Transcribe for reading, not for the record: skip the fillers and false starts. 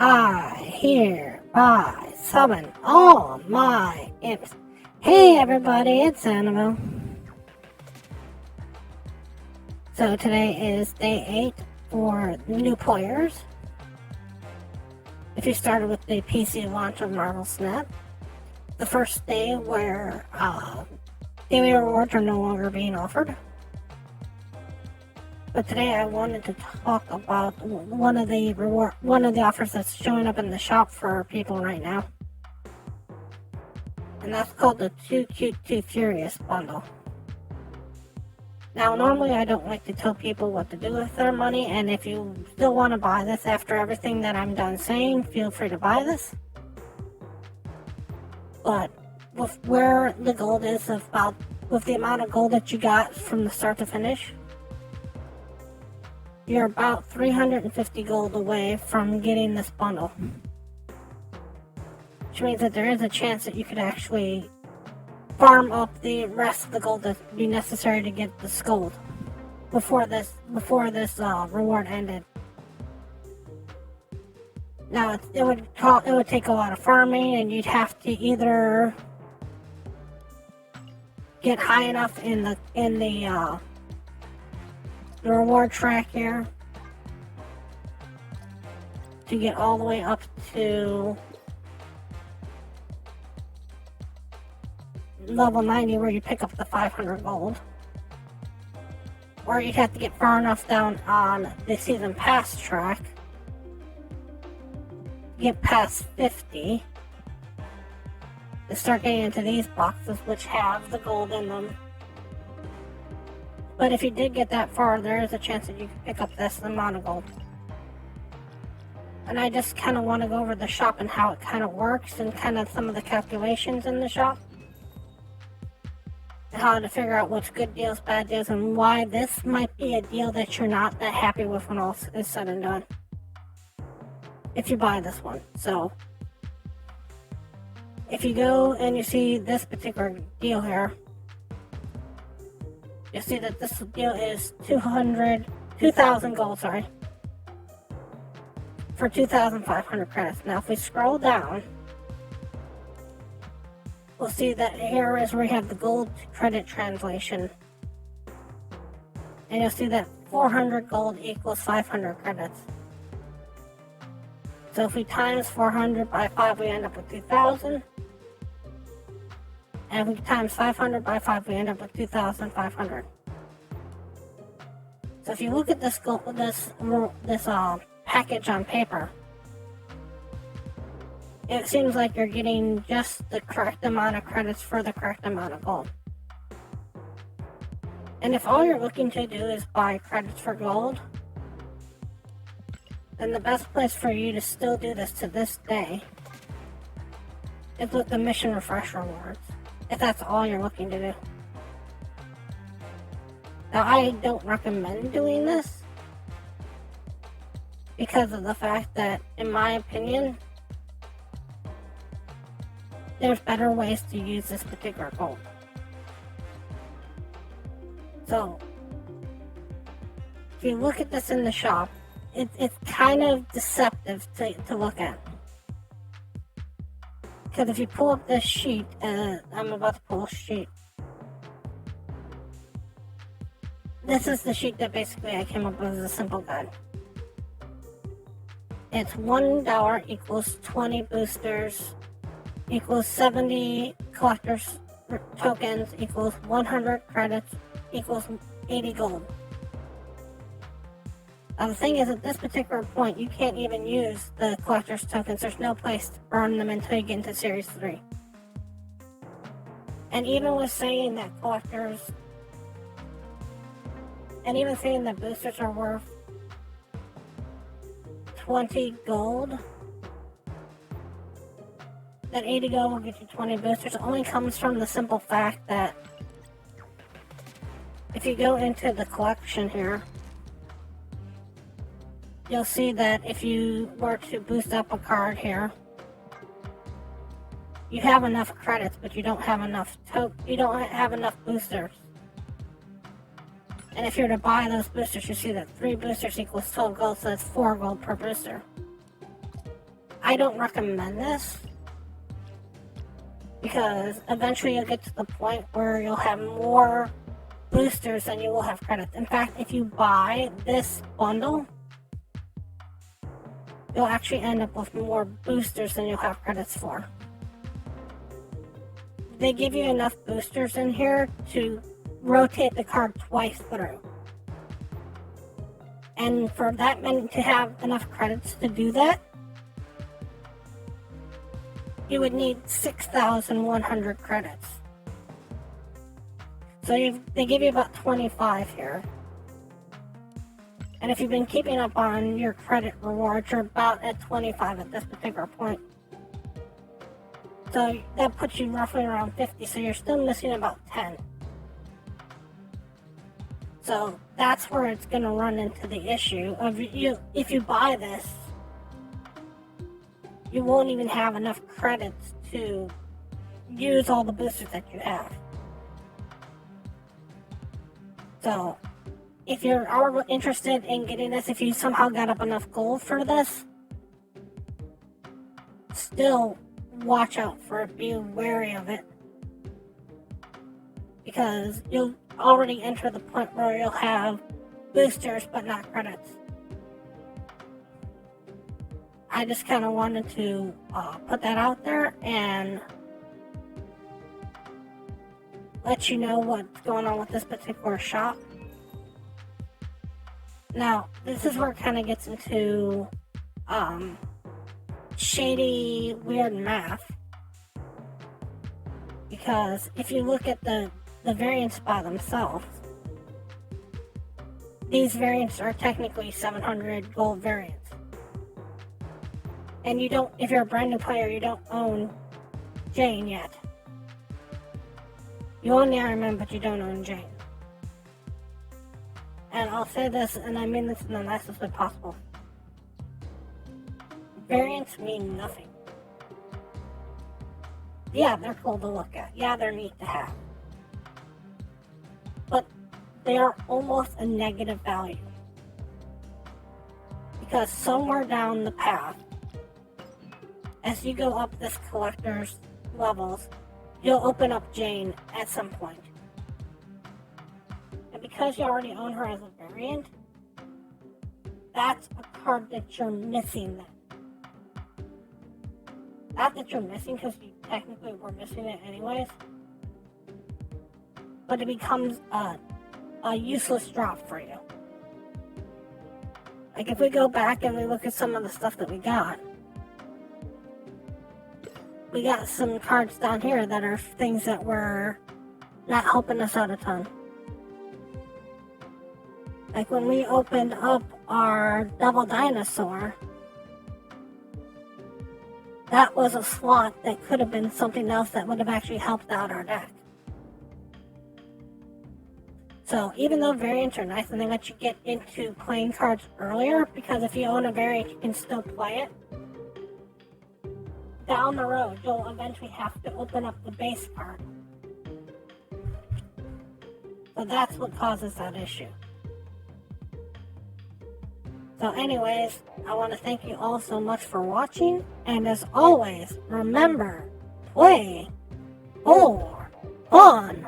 I hereby summon all my imps. Hey everybody, it's Annabelle. So today is day 8 for new players. If you started with the PC launch of Marvel Snap, the first day where daily rewards are no longer being offered. But today I wanted to talk about one of the offers that's showing up in the shop for people right now. And that's called the Too Cute Too Furious bundle. Now normally I don't like to tell people what to do with their money, and if you still want to buy this after everything that I'm done saying, feel free to buy this. But with where the gold is with the amount of gold that you got from the start to finish, you're about 350 gold away from getting this bundle. Which means that there is a chance that you could actually farm up the rest of the gold that would be necessary to get this gold before this reward ended. Now it would take a lot of farming, and you'd have to either get high enough in the reward track here to get all the way up to level 90 where you pick up the 500 gold, or you'd have to get far enough down on the season pass track, get past 50 to start getting into these boxes which have the gold in them. But if you did get that far, there is a chance that you could pick up this amount of gold. And I just kind of want to go over the shop and how it kind of works, and kind of some of the calculations in the shop, and how to figure out what's good deals, bad deals, and why this might be a deal that you're not that happy with when all is said and done if you buy this one. So if you go and you see this particular deal here, you'll see that this deal is 2,000 gold, for 2,500 credits. Now if we scroll down, we'll see that here is where we have the gold to credit translation. And you'll see that 400 gold equals 500 credits. So if we times 400 by 5, we end up with 2,000. And if we times 500 by 5, we end up with 2,500. So if you look at this package on paper, it seems like you're getting just the correct amount of credits for the correct amount of gold. And if all you're looking to do is buy credits for gold, then the best place for you to still do this to this day is with the mission refresh rewards, if that's all you're looking to do. Now I don't recommend doing this because of the fact that, in my opinion, there's better ways to use this particular gold. So if you look at this in the shop, it's kind of deceptive to look at. Because if you pull up this sheet, I'm about to pull a sheet. This is the sheet that basically I came up with as a simple guide. It's $1 equals 20 boosters, equals 70 collector's tokens, equals 100 credits, equals 80 gold. Now the thing is, at this particular point, you can't even use the collector's tokens. There's no place to burn them until you get into Series 3. And even with saying that boosters are worth 20 gold, that 80 gold will get you 20 boosters. It only comes from the simple fact that if you go into the collection here, you'll see that if you were to boost up a card here, you have enough credits, but you don't have enough boosters. And if you're to buy those boosters, you see that 3 boosters equals 12 gold, so that's 4 gold per booster. I don't recommend this because eventually you'll get to the point where you'll have more boosters than you will have credits. In fact, if you buy this bundle, you'll actually end up with more boosters than you'll have credits for. They give you enough boosters in here to rotate the card twice through. And for that many to have enough credits to do that, you would need 6,100 credits. So they give you about 25 here. And if you've been keeping up on your credit rewards, you're about at 25 at this particular point. So that puts you roughly around 50, so you're still missing about 10. So that's where it's going to run into the issue of if you buy this, you won't even have enough credits to use all the boosters that you have. So if you're interested in getting this, if you somehow got up enough gold for this, still watch out for it, be wary of it, because you'll already enter the point where you'll have boosters but not credits. I just kind of wanted to put that out there and let you know what's going on with this particular shop. Now, this is where it kind of gets into shady, weird math. Because if you look at the variants by themselves, these variants are technically 700 gold variants. And you don't, if you're a brand new player, you don't own Jane yet. You own the Iron Man, but you don't own Jane. And I'll say this, and I mean this in the nicest way possible. Variants mean nothing. Yeah, they're cool to look at. Yeah, they're neat to have. But they are almost a negative value. Because somewhere down the path, as you go up this collector's levels, you'll open up Jane at some point. And because you already own her as a variant, that's a card that you're missing then. Not that you're missing, because you technically were missing it anyways, but it becomes a useless drop for you. Like if we go back and we look at some of the stuff that we got some cards down here that are things that were not helping us out a ton. Like when we opened up our Double Dinosaur, that was a slot that could have been something else that would have actually helped out our deck. So even though variants are nice and they let you get into playing cards earlier, because if you own a variant you can still play it, down the road you'll eventually have to open up the base card. So that's what causes that issue. So anyways, I want to thank you all so much for watching, and as always, remember, play for fun.